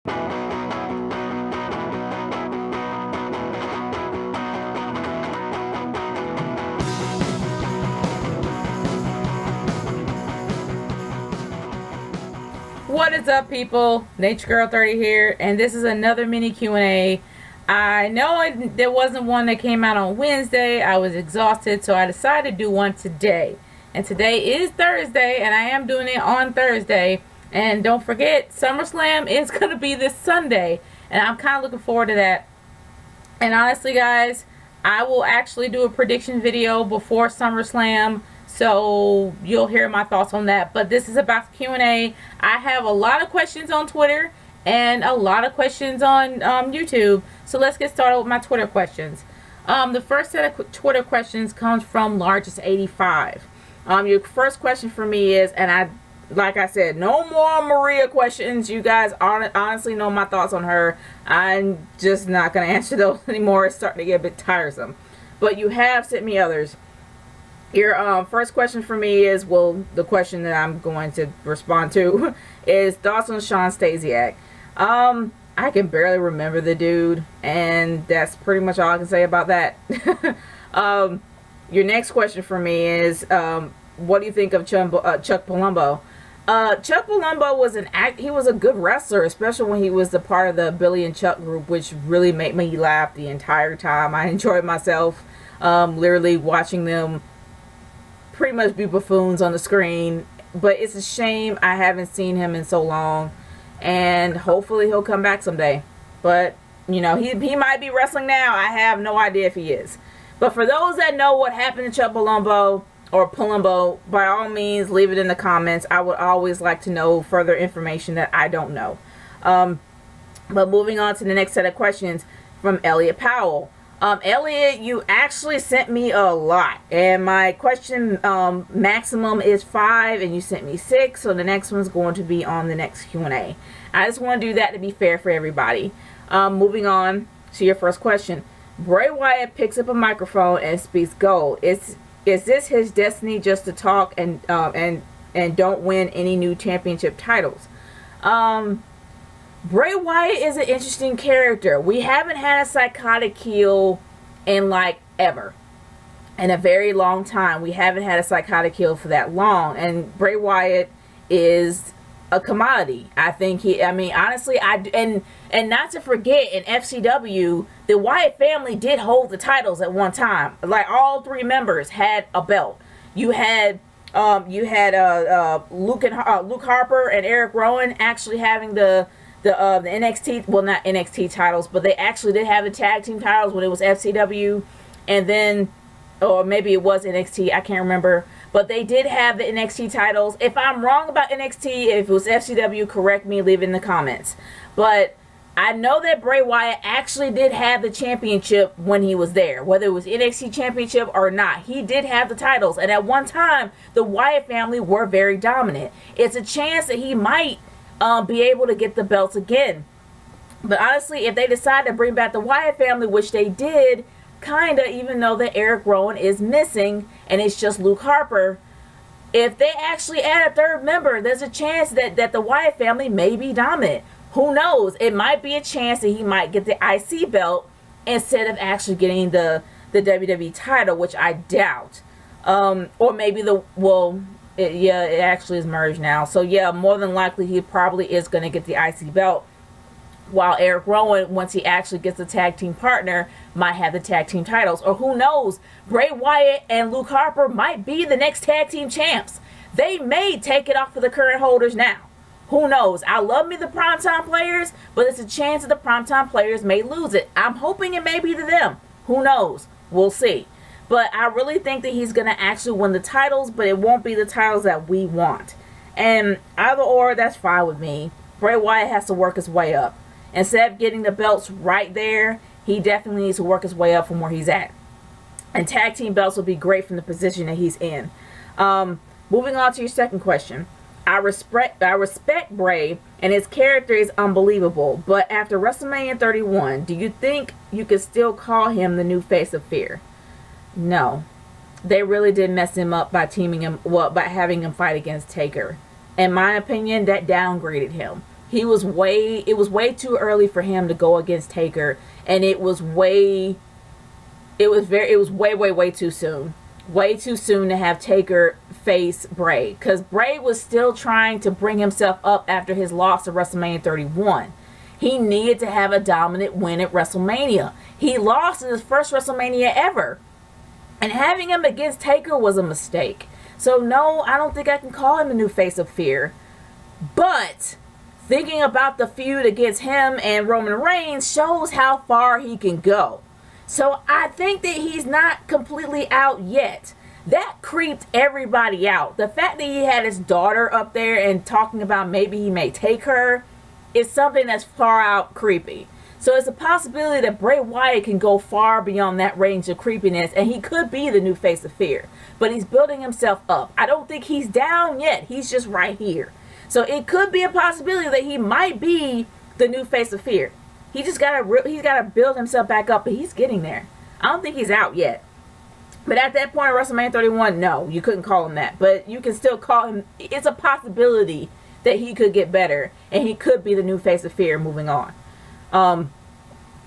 What is up, people? Nature Girl 30 here, and this is another mini Q&A. I know there wasn't one that came out on Wednesday. I was exhausted, so I decided to do one today. And today is Thursday, and I am doing it on Thursday. And don't forget, SummerSlam is going to be this Sunday, and I'm kind of looking forward to that. And honestly, guys, I will actually do a prediction video before SummerSlam, so you'll hear my thoughts on that. But this is about the Q&A. I have a lot of questions on Twitter and a lot of questions on YouTube. So let's get started with my Twitter questions. The first set of Twitter questions comes from Largest85. Your first question for me is, and like I said, no more Maria questions. You guys honestly know my thoughts on her. I'm just not going to answer those anymore. It's starting to get a bit tiresome. But you have sent me others. Your first question for me is, well, the question that I'm going to respond to is thoughts on Shawn Stasiak. I can barely remember the dude, and that's pretty much all I can say about that. Your next question for me is, what do you think of Chuck Palumbo? Chuck Palumbo was he was a good wrestler, especially when he was a part of the Billy and Chuck group, which really made me laugh the entire time. I enjoyed myself, literally watching them pretty much be buffoons on the screen. But it's a shame I haven't seen him in so long, and hopefully he'll come back someday. But you know, he might be wrestling now. I have no idea if he is. But for those that know what happened to Chuck Palumbo, or Palumbo, by all means leave it in the comments. I would always like to know further information that I don't know. But moving on to the next set of questions from Elliot Powell. Elliot, you actually sent me a lot, and my question maximum is 5, and you sent me 6, so the next one's going to be on the next Q&A. I just want to do that to be fair for everybody. Moving on to your first question. Bray Wyatt picks up a microphone and speaks gold. Is this his destiny, just to talk and don't win any new championship titles? Bray Wyatt is an interesting character. We haven't had a psychotic heel in like ever. In a very long time. We haven't had a psychotic heel for that long. And Bray Wyatt is a commodity. I think honestly, and not to forget, in FCW, the Wyatt family did hold the titles at one time. Like, all 3 members had a belt. You had Luke Harper and Eric Rowan actually having the NXT, well, not NXT titles, but they actually did have the tag team titles when it was FCW, and then, or maybe it was NXT, I can't remember, but they did have the NXT titles. If I'm wrong about NXT, if it was FCW, correct me, leave it in the comments. But I know that Bray Wyatt actually did have the championship when he was there, whether it was NXT championship or not. He did have the titles, and at one time, the Wyatt family were very dominant. It's a chance that he might be able to get the belts again. But honestly, if they decide to bring back the Wyatt family, which they did, kinda, even though that Eric Rowan is missing and it's just Luke Harper, if they actually add a 3rd member, there's a chance that the Wyatt family may be dominant. Who knows? It might be a chance that he might get the IC belt instead of actually getting the WWE title, which I doubt. Or maybe it actually is merged now. So yeah, more than likely he probably is going to get the IC belt, while Eric Rowan, once he actually gets a tag team partner, might have the tag team titles. Or who knows, Bray Wyatt and Luke Harper might be the next tag team champs. They may take it off of the current holders now. Who knows? I love me the primetime players, but it's a chance that the primetime players may lose it. I'm hoping it may be to them. Who knows? We'll see. But I really think that he's going to actually win the titles, but it won't be the titles that we want. And either or, that's fine with me. Bray Wyatt has to work his way up. Instead of getting the belts right there, he definitely needs to work his way up from where he's at. And tag team belts will be great from the position that he's in. Moving on to your second question. I respect Bray, and his character is unbelievable. But after WrestleMania 31, do you think you could still call him the new face of fear? No. They really did mess him up by by having him fight against Taker. In my opinion, that downgraded him. It was way too early for him to go against Taker, and it was way too soon. Way too soon to have Taker face Bray, because Bray was still trying to bring himself up after his loss at WrestleMania 31. He needed to have a dominant win at WrestleMania. He lost in his first WrestleMania ever, and having him against Taker was a mistake. So no, I don't think I can call him the new face of fear. But thinking about the feud against him and Roman Reigns shows how far he can go. So I think that he's not completely out yet. That creeped everybody out. The fact that he had his daughter up there and talking about maybe he may take her is something that's far out creepy. So it's a possibility that Bray Wyatt can go far beyond that range of creepiness, and he could be the new face of fear. But he's building himself up. I don't think he's down yet. He's just right here. So it could be a possibility that he might be the new face of fear. He's gotta build himself back up, but he's getting there. I don't think he's out yet. But at that point, WrestleMania 31, no, you couldn't call him that. But you can still call him. It's a possibility that he could get better, and he could be the new face of fear moving on.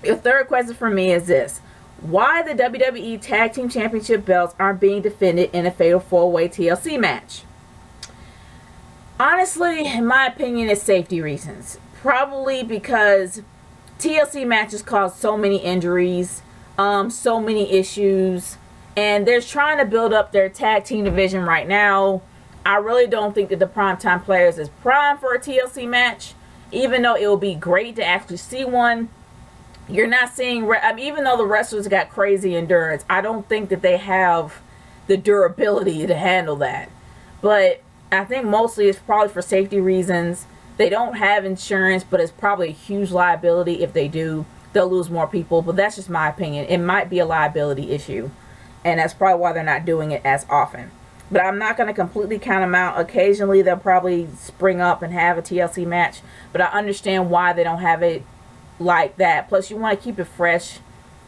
The third question for me is this: why the WWE Tag Team Championship belts aren't being defended in a Fatal 4-Way TLC match? Honestly, in my opinion, it's safety reasons. Probably because TLC matches cause so many injuries, so many issues, and they're trying to build up their tag team division right now. I really don't think that the Primetime Players is prime for a TLC match, even though it will be great to actually see one. You're not seeing, even though the wrestlers got crazy endurance, I don't think that they have the durability to handle that. But I think mostly it's probably for safety reasons. They don't have insurance, but it's probably a huge liability. If they do, they'll lose more people. But that's just my opinion. It might be a liability issue, and that's probably why they're not doing it as often. But I'm not going to completely count them out. Occasionally, they'll probably spring up and have a TLC match, but I understand why they don't have it like that. Plus, you want to keep it fresh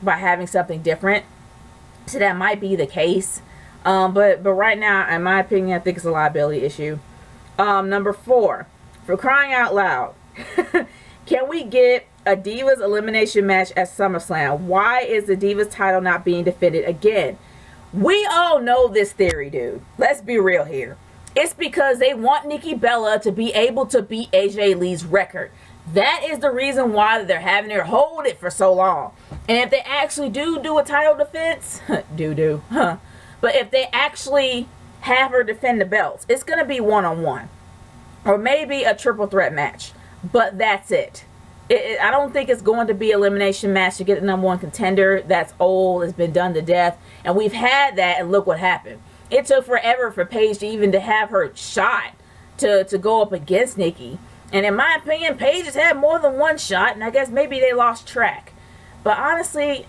by having something different. So that might be the case. But right now, in my opinion, I think it's a liability issue. Number 4. For crying out loud, can we get a Divas Elimination Match at SummerSlam? Why is the Divas title not being defended again? We all know this theory, dude. Let's be real here. It's because they want Nikki Bella to be able to beat AJ Lee's record. That is the reason why they're having her hold it for so long. And if they actually do a title defense, but if they actually have her defend the belts, it's going to be one-on-one. Or maybe a triple threat match. But that's it. I don't think it's going to be an elimination match to get the number 1 contender. That's old. It's been done to death. And we've had that, and look what happened. It took forever for Paige to even to have her shot to go up against Nikki. And in my opinion, Paige has had more than one shot, and I guess maybe they lost track. But honestly,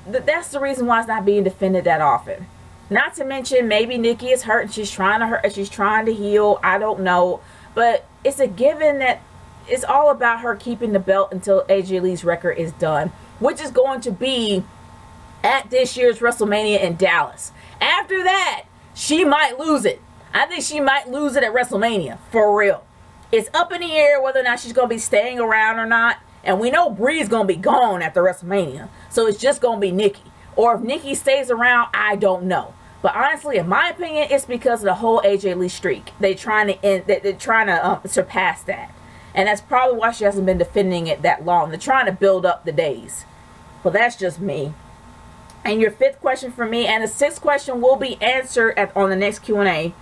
that's the reason why it's not being defended that often. Not to mention, maybe Nikki is hurt and she's trying to heal. I don't know. But it's a given that it's all about her keeping the belt until AJ Lee's record is done, which is going to be at this year's WrestleMania in Dallas. After that, she might lose it. I think she might lose it at WrestleMania, for real. It's up in the air whether or not she's going to be staying around or not. And we know Brie's going to be gone after WrestleMania. So it's just going to be Nikki. Or if Nikki stays around, I don't know. But honestly, in my opinion, it's because of the whole AJ Lee streak. They're trying to surpass that. And that's probably why she hasn't been defending it that long. They're trying to build up the days. Well, that's just me. And your 5th question for me, and the 6th question will be answered on the next Q&A.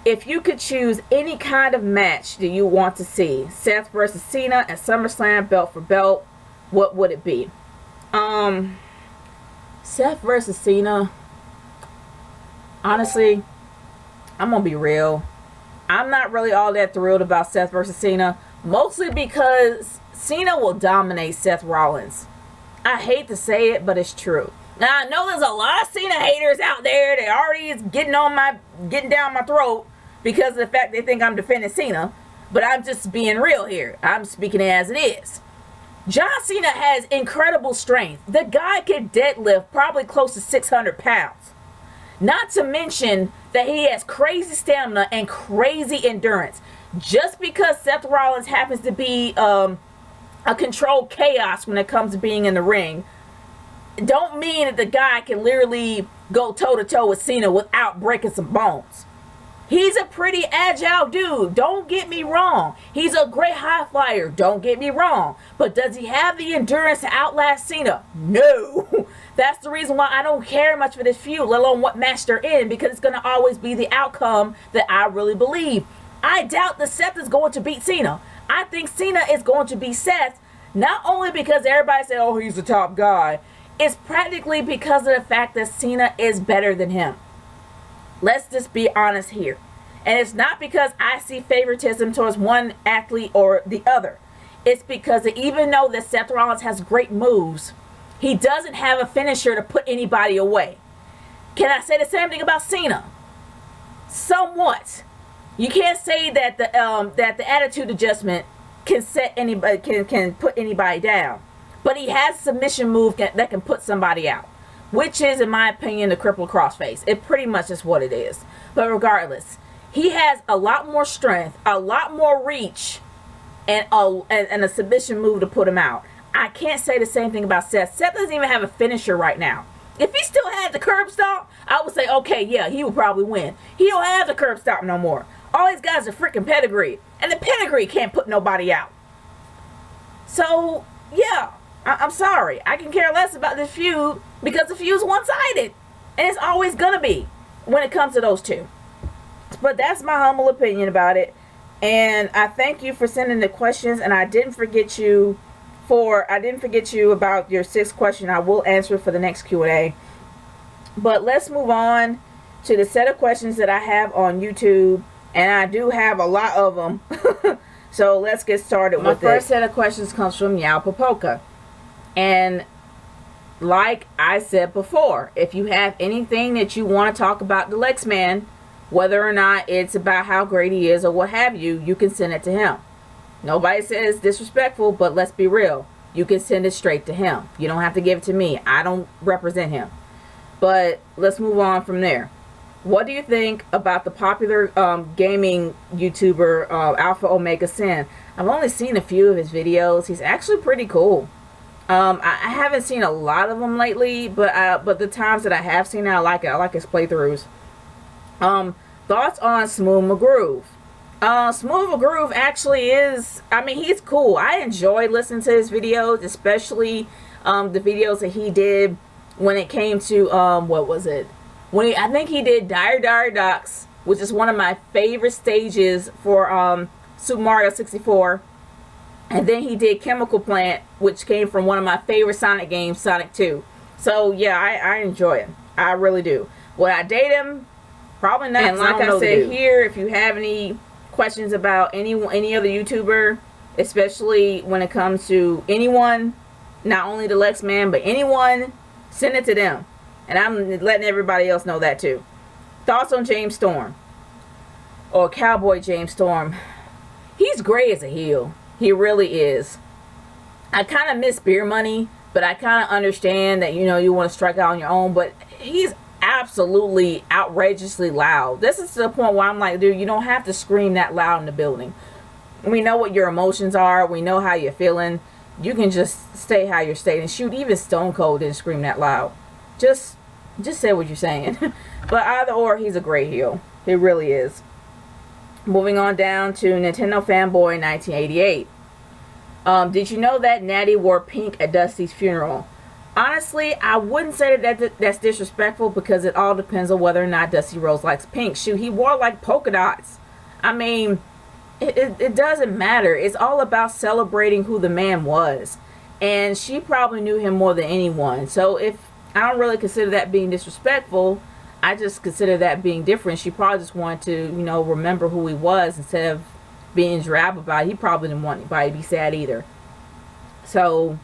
If you could choose any kind of match that you want to see, Seth versus Cena at SummerSlam, belt for belt, what would it be? Seth versus Cena. Honestly, I'm going to be real. I'm not really all that thrilled about Seth versus Cena. Mostly because Cena will dominate Seth Rollins. I hate to say it, but it's true. Now, I know there's a lot of Cena haters out there that already is getting down my throat because of the fact they think I'm defending Cena. But I'm just being real here. I'm speaking it as it is. John Cena has incredible strength. The guy can deadlift probably close to 600 pounds. Not to mention that he has crazy stamina and crazy endurance. Just because Seth Rollins happens to be a controlled chaos when it comes to being in the ring, don't mean that the guy can literally go toe-to-toe with Cena without breaking some bones. He's a pretty agile dude. Don't get me wrong. He's a great high flyer. Don't get me wrong. But does he have the endurance to outlast Cena? No. That's the reason why I don't care much for this feud, let alone what match they're in, because it's going to always be the outcome that I really believe. I doubt that Seth is going to beat Cena. I think Cena is going to beat Seth, not only because everybody said, oh, he's the top guy. It's practically because of the fact that Cena is better than him. Let's just be honest here. And it's not because I see favoritism towards one athlete or the other. It's because even though that Seth Rollins has great moves, he doesn't have a finisher to put anybody away. Can I say the same thing about Cena? Somewhat. You can't say that the attitude adjustment can set anybody can put anybody down. But he has a submission move that can put somebody out, which is, in my opinion, the cripple crossface. It pretty much is what it is. But regardless, he has a lot more strength, a lot more reach, and a submission move to put him out. I can't say the same thing about Seth. Seth doesn't even have a finisher right now. If he still had the curb stomp, I would say, okay, yeah, he would probably win. He don't have the curb stomp no more. All these guys are freaking pedigree, and the pedigree can't put nobody out. So, yeah, I'm sorry. I can care less about this feud because the feud's one-sided. And it's always going to be when it comes to those two. But that's my humble opinion about it. And I thank you for sending the questions. And I didn't forget you about your 6th question. I will answer it for the next Q&A. But let's move on to the set of questions that I have on YouTube. And I do have a lot of them. So let's get started with it. My first set of questions comes from Yao Popoka. And like I said before, if you have anything that you want to talk about the Lex Man, whether or not it's about how great he is or what have you, you can send it to him. Nobody says disrespectful, but let's be real. You can send it straight to him. You don't have to give it to me. I don't represent him. But let's move on from there. What do you think about the popular gaming YouTuber Alpha Omega Sin? I've only seen a few of his videos. He's actually pretty cool. I haven't seen a lot of them lately, but the times that I have seen it, I like it. I like his playthroughs. Thoughts on Smooth McGroove? Smooth McGroove actually is, I mean, he's cool. I enjoy listening to his videos, especially the videos that he did when it came to, what was it? I think he did Dire Docks, which is one of my favorite stages for Super Mario 64. And then he did Chemical Plant, which came from one of my favorite Sonic games, Sonic 2. So, yeah, I enjoy him. I really do. Would I date him? Probably not. And like I said here, if you have any questions about any other YouTuber, especially when it comes to anyone, not only the Lex Man, but anyone, send it to them. And I'm letting everybody else know that too. Thoughts on James Storm? Or Cowboy James Storm? He's great as a heel. He really is. I kind of miss Beer Money, but I kind of understand that, you want to strike out on your own, but he's absolutely outrageously loud. This is to the point where I'm like, dude, you don't have to scream that loud in the building. We know what your emotions are. We know how you're feeling. You can just stay how you're staying. Shoot, even Stone Cold didn't scream that loud. Just say what you're saying. But either or, he's a great heel. He really is. Moving on down to Nintendo Fanboy 1988. Did you know that Natty wore pink at Dusty's funeral? Honestly, I wouldn't say that's disrespectful because it all depends on whether or not Dusty Rhodes likes pink. Shoot, he wore like polka dots. I mean, it doesn't matter. It's all about celebrating who the man was. And she probably knew him more than anyone. So if I don't really consider that being disrespectful, I just consider that being different. She probably just wanted to, remember who he was instead of being drab about it. He probably didn't want anybody to be sad either. So,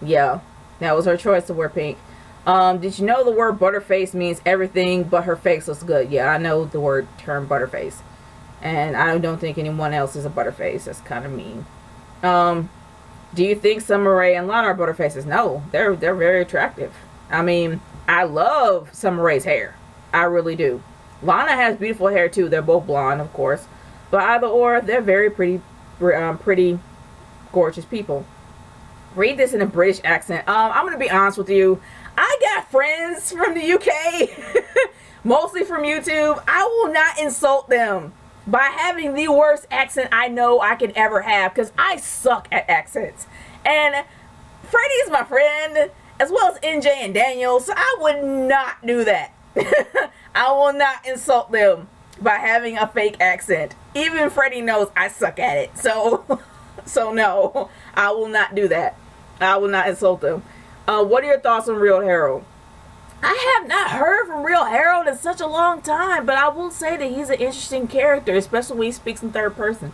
yeah, that was her choice to wear pink. Did you know the word Butterface means everything but her face looks good? Yeah, I know the term Butterface. And I don't think anyone else is a Butterface. That's kind of mean. Do you think Summer Rae and Lana are Butterfaces? No, they're very attractive. I mean, I love Summer Rae's hair. I really do. Lana has beautiful hair too. They're both blonde, of course. But either or, they're very pretty gorgeous people. Read this in a British accent. I'm gonna be honest with you. I got friends from the UK, mostly from YouTube. I will not insult them by having the worst accent I know I can ever have, because I suck at accents. And Freddie is my friend, as well as NJ and Daniel, so I would not do that. I will not insult them by having a fake accent. Even Freddie knows I suck at it. So no, I will not do that. I will not insult them. What are your thoughts on Real Harold? I have not heard from Real Harold in such a long time, but I will say that he's an interesting character, especially when he speaks in third person.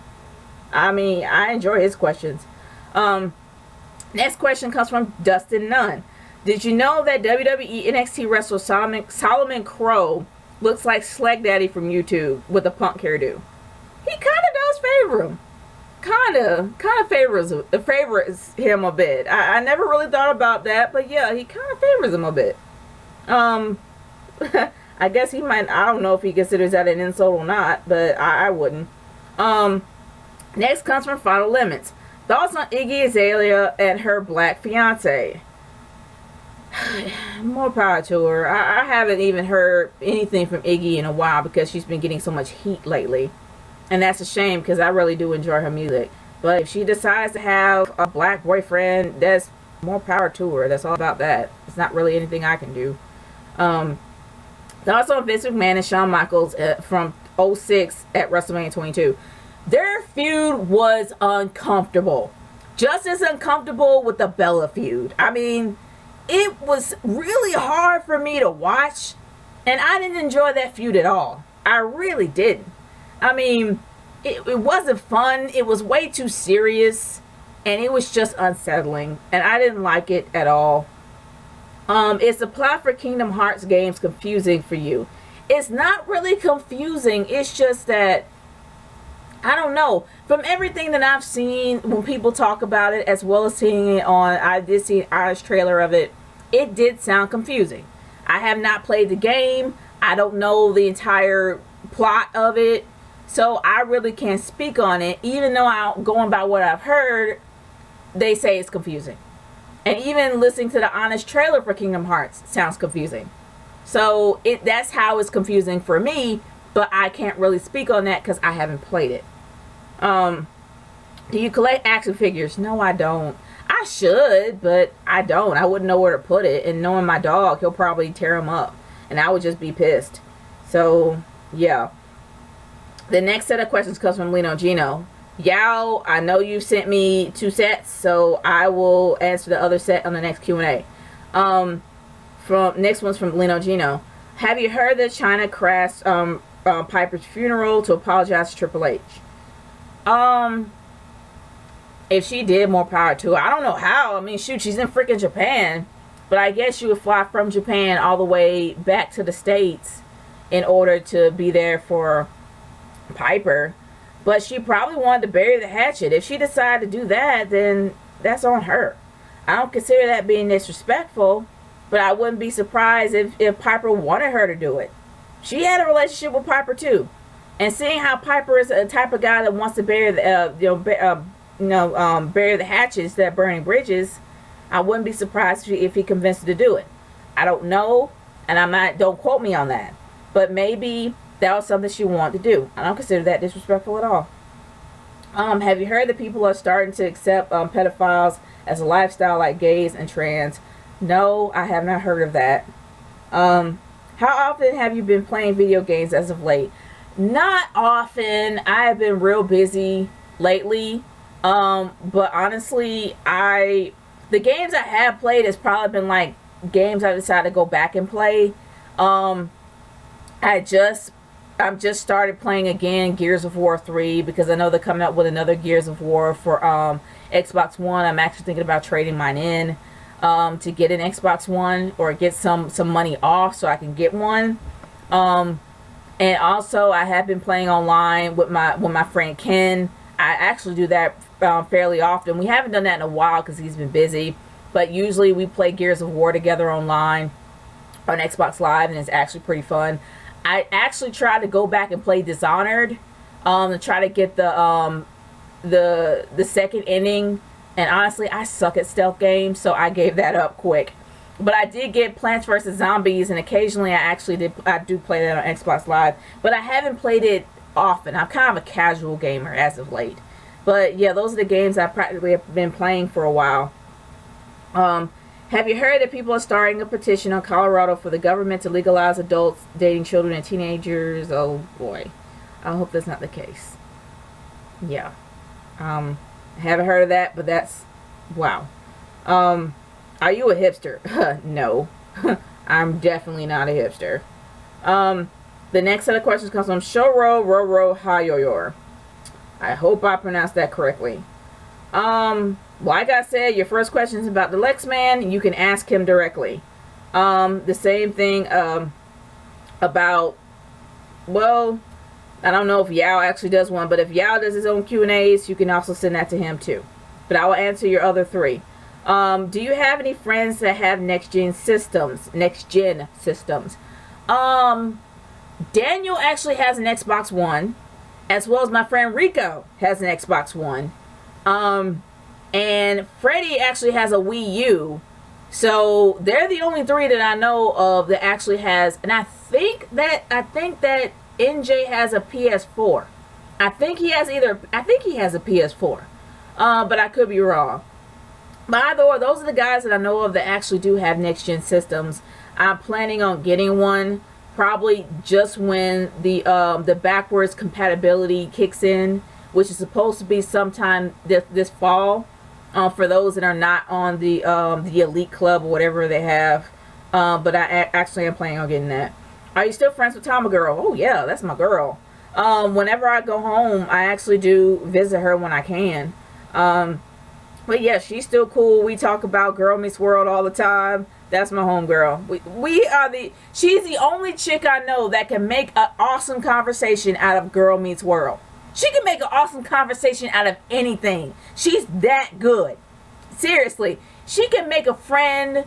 I mean, I enjoy his questions. Next question comes from Dustin Nunn. Did you know that WWE NXT wrestler Solomon Crow looks like Sleg Daddy from YouTube with a punk hairdo? He kind of does favor him. Kind of favors him a bit. I never really thought about that, but yeah, he kind of favors him a bit. I guess he might. I don't know if he considers that an insult or not, but I wouldn't. Next comes from Final Limits. Thoughts on Iggy Azalea and her black fiance? More power to her. I haven't even heard anything from Iggy in a while because she's been getting so much heat lately. And that's a shame because I really do enjoy her music. But if she decides to have a black boyfriend, that's more power to her. That's all about that. It's not really anything I can do. Thoughts on Vince McMahon and Shawn Michaels from 06 at WrestleMania 22. Their feud was uncomfortable. Just as uncomfortable with the Bella feud. I mean, it was really hard for me to watch. And I didn't enjoy that feud at all. I really didn't. I mean, it wasn't fun. It was way too serious. And it was just unsettling. And I didn't like it at all. Is the plot for Kingdom Hearts games confusing for you? It's not really confusing. It's just that, I don't know. From everything that I've seen, when people talk about it, as well as seeing it on, I did see an Irish trailer of it. It did sound confusing. I have not played the game. I don't know the entire plot of it. So I really can't speak on it. Even though I'm going by what I've heard, they say it's confusing. And even listening to the honest trailer for Kingdom Hearts sounds confusing. So that's how it's confusing for me. But I can't really speak on that because I haven't played it. Do you collect action figures? No, I don't. I should, but I don't. I wouldn't know where to put it. And knowing my dog, he'll probably tear them up. And I would just be pissed. So, yeah. The next set of questions comes from Lino Gino. Yao, I know you sent me 2 sets, so I will answer the other set on the next Q&A. Next one's from Lino Gino. Have you heard that China crashed Piper's funeral to apologize to Triple H? If she did, more power to her. I don't know how. I mean, shoot, she's in freaking Japan. But I guess she would fly from Japan all the way back to the States in order to be there for Piper. But she probably wanted to bury the hatchet. If she decided to do that, then that's on her. I don't consider that being disrespectful, but I wouldn't be surprised if Piper wanted her to do it. She had a relationship with Piper too. And seeing how Piper is a type of guy that wants to bury bury the hatchets that are burning bridges, I wouldn't be surprised if he convinced her to do it. I don't know, and don't quote me on that. But maybe that was something she wanted to do. I don't consider that disrespectful at all. Have you heard that people are starting to accept pedophiles as a lifestyle like gays and trans? No, I have not heard of that. How often have you been playing video games as of late? Not often. I have been real busy lately. But honestly, the games I have played has probably been like games I decided to go back and play. I've just started playing again Gears of War 3 because I know they're coming up with another Gears of War for Xbox One. I'm actually thinking about trading mine in to get an Xbox One or get some money off so I can get one. And also I have been playing online with my friend Ken. I actually do that fairly often. We haven't done that in a while because he's been busy, but usually we play Gears of War together online on Xbox Live, and it's actually pretty fun. I actually tried to go back and play Dishonored to try to get the second inning. And honestly, I suck at stealth games, so I gave that up quick. But I did get Plants vs. Zombies, and occasionally I do play that on Xbox Live. But I haven't played it often. I'm kind of a casual gamer as of late. But yeah, those are the games I practically have been playing for a while. Have you heard that people are starting a petition on Colorado for the government to legalize adults dating children and teenagers? Oh boy. I hope that's not the case. Yeah. Haven't heard of that, but that's wow. Are you a hipster? No. I'm definitely not a hipster. The next set of questions comes from Shoro Roro Hayoyor. I hope I pronounced that correctly. Like I said, your first question is about the Lex Man. You can ask him directly. The same thing about, well, I don't know if Yao actually does one, but if Yao does his own Q&As, you can also send that to him too. But I will answer your other three. Do you have any friends that have next-gen systems? Daniel actually has an Xbox One, as well as my friend Rico has an Xbox One. And Freddie actually has a Wii U. So they're the only three that I know of that actually has, and I think that NJ has a PS4. I think he has a PS4. But I could be wrong. But either way, those are the guys that I know of that actually do have next-gen systems. I'm planning on getting one probably just when the backwards compatibility kicks in, which is supposed to be sometime this fall. For those that are not on the Elite Club or whatever they have. But I actually am planning on getting that. Are you still friends with Tama Girl? Oh yeah, that's my girl. Whenever I go home, I actually do visit her when I can. But yeah, she's still cool. We talk about Girl Meets World all the time. That's my homegirl. She's the only chick I know that can make an awesome conversation out of Girl Meets World. She can make an awesome conversation out of anything. She's that good. Seriously, she can make a friend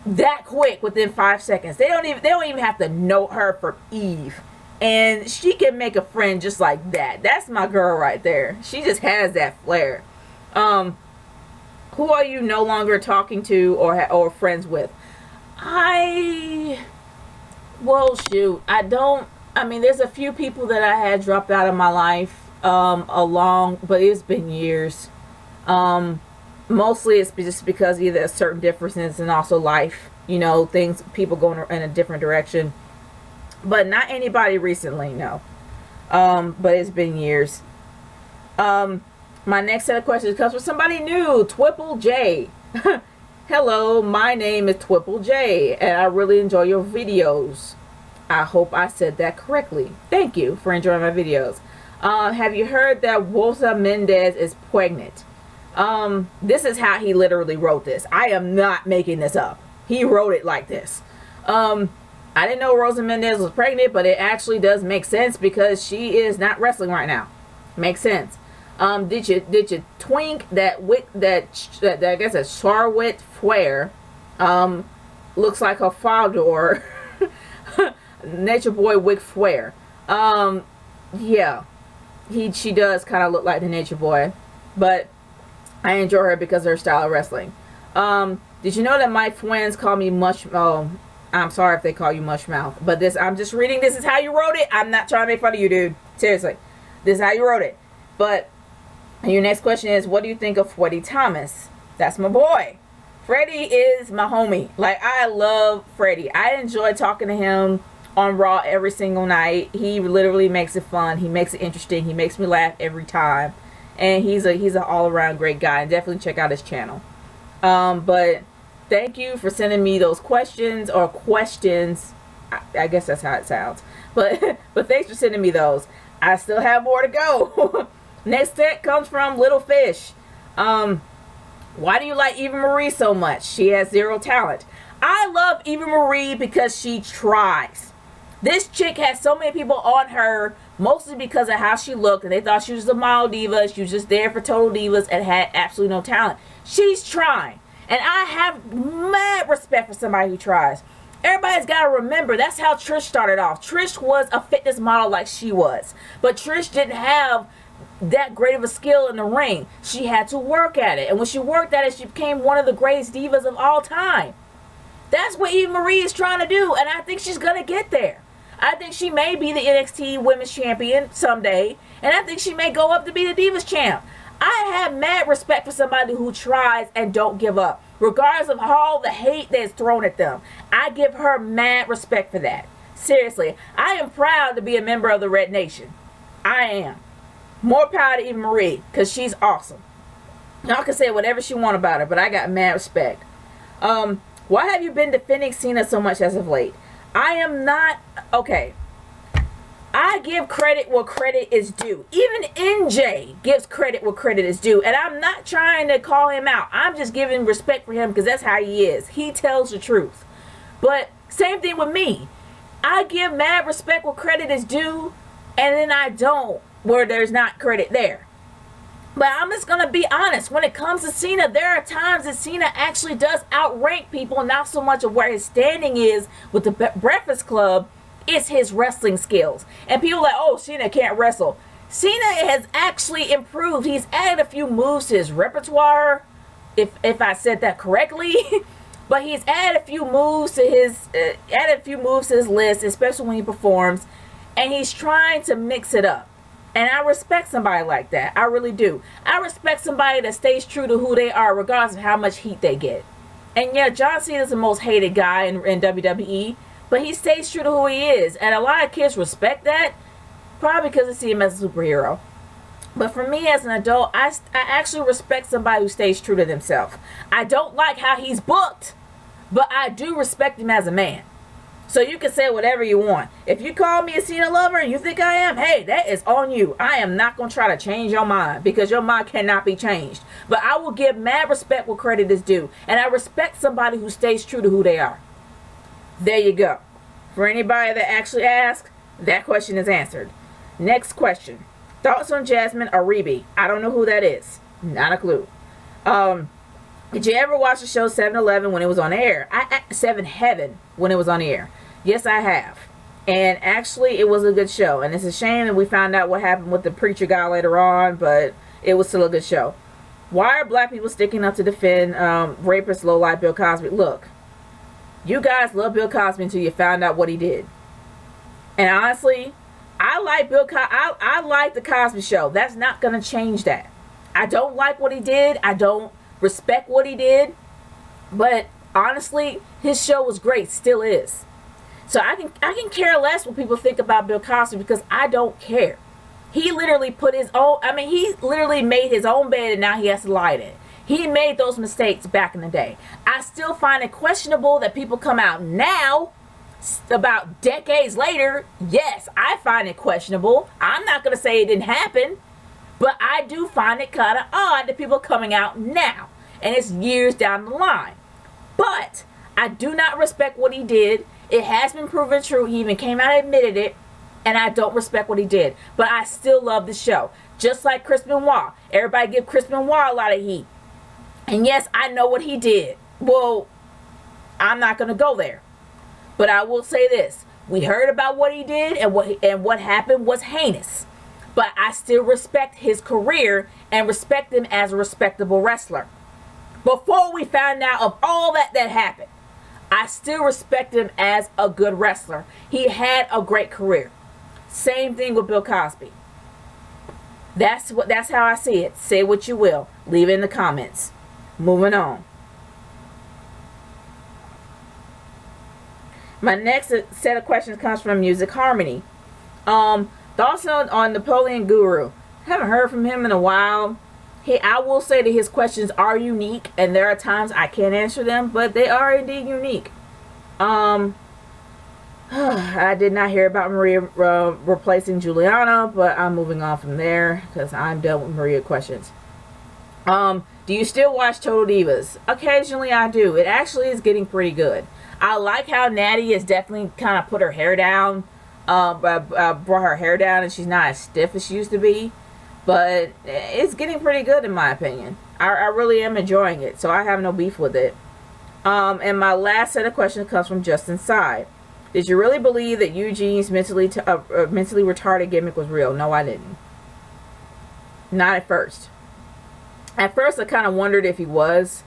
that quick within 5 seconds. They don't even have to know her from Eve. And she can make a friend just like that. That's my girl right there. She just has that flair. Who are you no longer talking to or friends with? There's a few people that I had dropped out of my life but it's been years. Mostly it's just because either certain differences and also life, people going in a different direction. But not anybody recently, no. But it's been years. My next set of questions comes from somebody new, twibajay. Hello, my name is twibajay, and I really enjoy your videos. I hope I said that correctly. Thank you for enjoying my videos. Have you heard that Rosa Mendez is pregnant? This is how he literally wrote this. I am not making this up. He wrote it like this. I didn't know Rosa Mendez was pregnant, but it actually does make sense because she is not wrestling right now. Makes sense. Did you twink that I guess a Charlotte Flair looks like her father, Nature Boy Ric Flair. Yeah, she does kind of look like the Nature Boy, but I enjoy her because of her style of wrestling. Did you know that my friends call me Mush? Oh, I'm sorry if they call you Mushmouth, but I'm just reading. This is how you wrote it. I'm not trying to make fun of you, dude. Seriously, this is how you wrote it. But your next question is, what do you think of Freddie Thomas? That's my boy. Freddie is my homie. Like, I love Freddie. I enjoy talking to him on Raw every single night. He literally makes it fun. He makes it interesting. He makes me laugh every time. And he's an all-around great guy. And definitely check out his channel. But thank you for sending me those questions. I guess that's how it sounds. But thanks for sending me those. I still have more to go. Next set comes from Little Fish. Why do you like Eva Marie so much? She has zero talent. I love Eva Marie because she tries. This chick has so many people on her, mostly because of how she looked, and they thought she was a model diva. She was just there for Total Divas and had absolutely no talent. She's trying. And I have mad respect for somebody who tries. Everybody's got to remember, that's how Trish started off. Trish was a fitness model like she was. But Trish didn't have that great of a skill in the ring. She had to work at it. And when she worked at it, she became one of the greatest divas of all time. That's what Eva Marie is trying to do. And I think she's going to get there. I think she may be the NXT Women's Champion someday. And I think she may go up to be the Divas Champ. I have mad respect for somebody who tries and don't give up, regardless of all the hate that's thrown at them. I give her mad respect for that. Seriously, I am proud to be a member of the Red Nation. I am. More power to Eva Marie, because she's awesome. Y'all can say whatever she want about her, but I got mad respect. Why have you been defending Cena so much as of late? I am not... Okay. I give credit where credit is due. Even NJ gives credit where credit is due. And I'm not trying to call him out. I'm just giving respect for him because that's how he is. He tells the truth. But same thing with me. I give mad respect where credit is due. And then I don't where there's not credit there. But I'm just going to be honest. When it comes to Cena, there are times that Cena actually does outrank people. Not so much of where his standing is with the Breakfast Club. It's his wrestling skills. And people are like, oh, Cena can't wrestle. Cena has actually improved. He's added a few moves to his repertoire, if I said that correctly. But he's added a few moves to his list, especially when he performs. And he's trying to mix it up. And I respect somebody like that. I really do. I respect somebody that stays true to who they are, regardless of how much heat they get. And yeah, John Cena is the most hated guy in WWE. But he stays true to who he is. And a lot of kids respect that. Probably because they see him as a superhero. But for me as an adult, I actually respect somebody who stays true to themselves. I don't like how he's booked. But I do respect him as a man. So you can say whatever you want. If you call me a Cena lover and you think I am, hey, that is on you. I am not going to try to change your mind. Because your mind cannot be changed. But I will give mad respect where credit is due. And I respect somebody who stays true to who they are. There you go. For anybody that actually asked, that question is answered. Next question. Thoughts on Jasmine Aribi? I don't know who that is. Not a clue. Did you ever watch the show 7-Eleven when it was on air? 7 Heaven when it was on air. Yes, I have. And actually, it was a good show. And it's a shame that we found out what happened with the preacher guy later on, but it was still a good show. Why are black people sticking up to defend rapist lowlife Bill Cosby? Look. You guys love Bill Cosby until you found out what he did. And honestly, I like I like the Cosby Show. That's not going to change that. I don't like what he did. I don't respect what he did. But honestly, his show was great. Still is. So I can care less what people think about Bill Cosby because I don't care. He literally put his own, he literally made his own bed and now he has to lie in it. He made those mistakes back in the day. I still find it questionable that people come out now, about decades later. Yes, I find it questionable. I'm not going to say it didn't happen, but I do find it kind of odd that people are coming out now. And it's years down the line. But I do not respect what he did. It has been proven true. He even came out and admitted it. And I don't respect what he did. But I still love the show. Just like Chris Benoit. Everybody give Chris Benoit a lot of heat. And yes, I know what he did. Well, I'm not going to go there. But I will say this. We heard about what he did and what happened was heinous. But I still respect his career and respect him as a respectable wrestler. Before we found out of all that happened, I still respect him as a good wrestler. He had a great career. Same thing with Bill Cosby. That's how I see it. Say what you will. Leave it in the comments. Moving on. My next set of questions comes from Music Harmony. Thoughts on Napoleon Guru. Haven't heard from him in a while. I will say that his questions are unique, and there are times I can't answer them, but they are indeed unique. I did not hear about Maria replacing Juliana, but I'm moving on from there because I'm done with Maria questions. Do you still watch Total Divas? Occasionally I do. It actually is getting pretty good. I like how Natty has definitely kind of put her hair down, brought her hair down, and she's not as stiff as she used to be. But it's getting pretty good in my opinion. I really am enjoying it, so I have no beef with it. And my last set of questions comes from Justin Side. Did you really believe that Eugene's mentally retarded gimmick was real? No, I didn't. Not at first. At first, I kind of wondered if he was.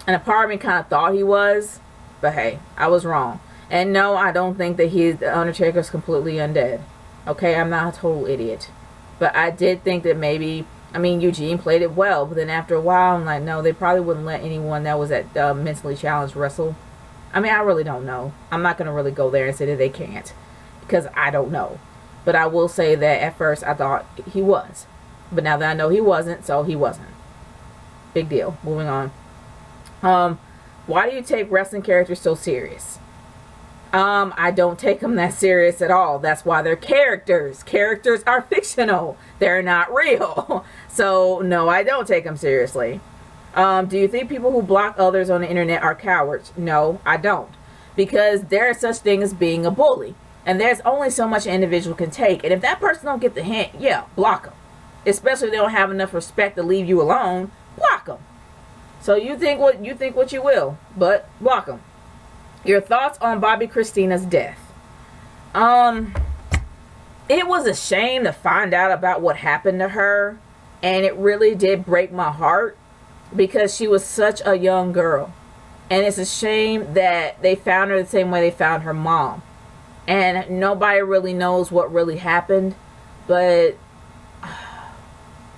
And a part of me kind of thought he was. But hey, I was wrong. And no, I don't think that the Undertaker's completely undead. Okay, I'm not a total idiot. But I did think that maybe, Eugene played it well. But then after a while, I'm like, no, they probably wouldn't let anyone that was at mentally challenged wrestle. I really don't know. I'm not going to really go there and say that they can't. Because I don't know. But I will say that at first I thought he was. But now that I know he wasn't, so he wasn't. Big deal. Moving on. Why do you take wrestling characters so serious? I don't take them that serious at all. That's why they're characters. Characters are fictional. They're not real. So, no, I don't take them seriously. Do you think people who block others on the internet are cowards? No, I don't. Because there is such thing as being a bully. And there's only so much an individual can take. And if that person don't get the hint, yeah, block them. Especially if they don't have enough respect to leave you alone, block them. So you think what you will, but block them. Your thoughts on Bobby Christina's death? It was a shame to find out about what happened to her, and it really did break my heart because she was such a young girl. And it's a shame that they found her the same way they found her mom. And nobody really knows what really happened, but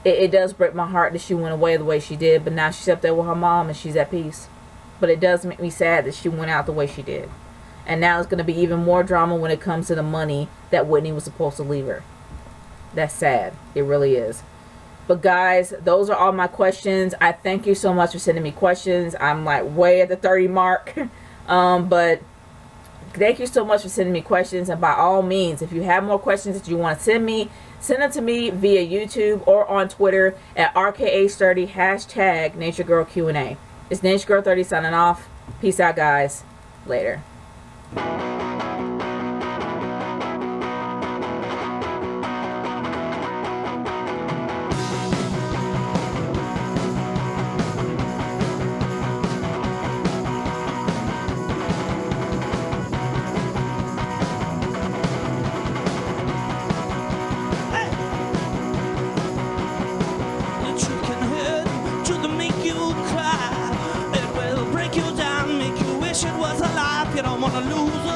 it does break my heart that she went away the way she did. But now she's up there with her mom and she's at peace. But it does make me sad that she went out the way she did. And now it's going to be even more drama when it comes to the money that Whitney was supposed to leave her. That's sad. It really is. But guys, those are all my questions. I thank you so much for sending me questions. I'm like way at the 30 mark. But thank you so much for sending me questions. And by all means, if you have more questions that you want to send them to me via YouTube or on Twitter at RKH30 #NatureGirlQ&A. It's NatureGirl30 signing off. Peace out, guys. Later. You don't wanna lose